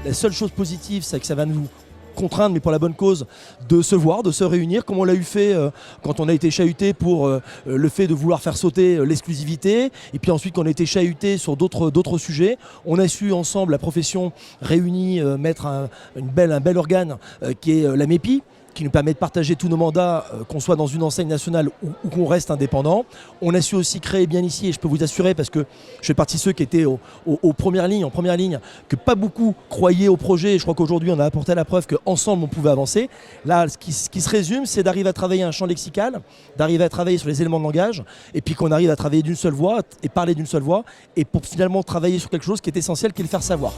La seule chose positive, c'est que ça va nous contraindre, mais pour la bonne cause, de se voir, de se réunir, comme on l'a eu fait quand on a été chahuté pour le fait de vouloir faire sauter l'exclusivité, et puis ensuite qu'on a été chahuté sur d'autres sujets. On a su ensemble, la profession réunie, mettre un bel organe qui est la MEPI, qui nous permet de partager tous nos mandats, qu'on soit dans une enseigne nationale ou qu'on reste indépendant. On a su aussi créer bien ici, et je peux vous assurer, parce que je fais partie de ceux qui étaient en première ligne, que pas beaucoup croyaient au projet, et je crois qu'aujourd'hui on a apporté la preuve qu'ensemble on pouvait avancer. Là, ce qui se résume, c'est d'arriver à travailler un champ lexical, d'arriver à travailler sur les éléments de langage, et puis qu'on arrive à travailler d'une seule voix, et parler d'une seule voix, et pour finalement travailler sur quelque chose qui est essentiel, qui est le faire savoir.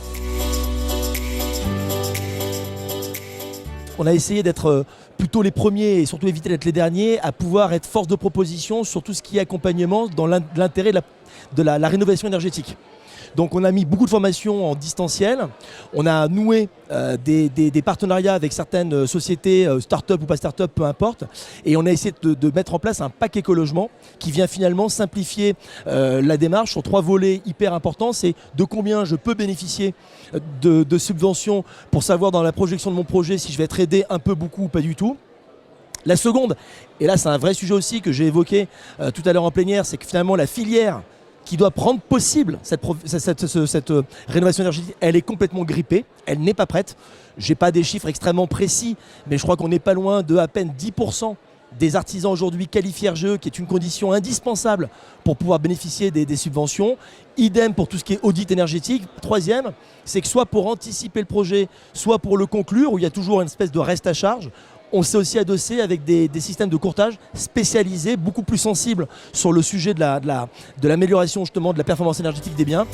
On a essayé d'être plutôt les premiers et surtout éviter d'être les derniers à pouvoir être force de proposition sur tout ce qui est accompagnement dans l'intérêt de la rénovation énergétique. Donc on a mis beaucoup de formations en distanciel, on a noué des partenariats avec certaines sociétés, start-up ou pas start-up, peu importe, et on a essayé de mettre en place un pack écologement qui vient finalement simplifier la démarche sur 3 volets hyper importants. C'est de combien je peux bénéficier de subventions pour savoir dans la projection de mon projet si je vais être aidé un peu, beaucoup ou pas du tout. La seconde, et là c'est un vrai sujet aussi que j'ai évoqué tout à l'heure en plénière, c'est que finalement la filière qui doit rendre possible cette rénovation énergétique, elle est complètement grippée, elle n'est pas prête. Je n'ai pas des chiffres extrêmement précis, mais je crois qu'on n'est pas loin de à peine 10% des artisans aujourd'hui qualifiés RGE, qui est une condition indispensable pour pouvoir bénéficier des subventions. Idem pour tout ce qui est audit énergétique. Troisième, c'est que soit pour anticiper le projet, soit pour le conclure, où il y a toujours une espèce de reste à charge, on s'est aussi adossé avec des systèmes de courtage spécialisés, beaucoup plus sensibles sur le sujet de l'amélioration justement de la performance énergétique des biens.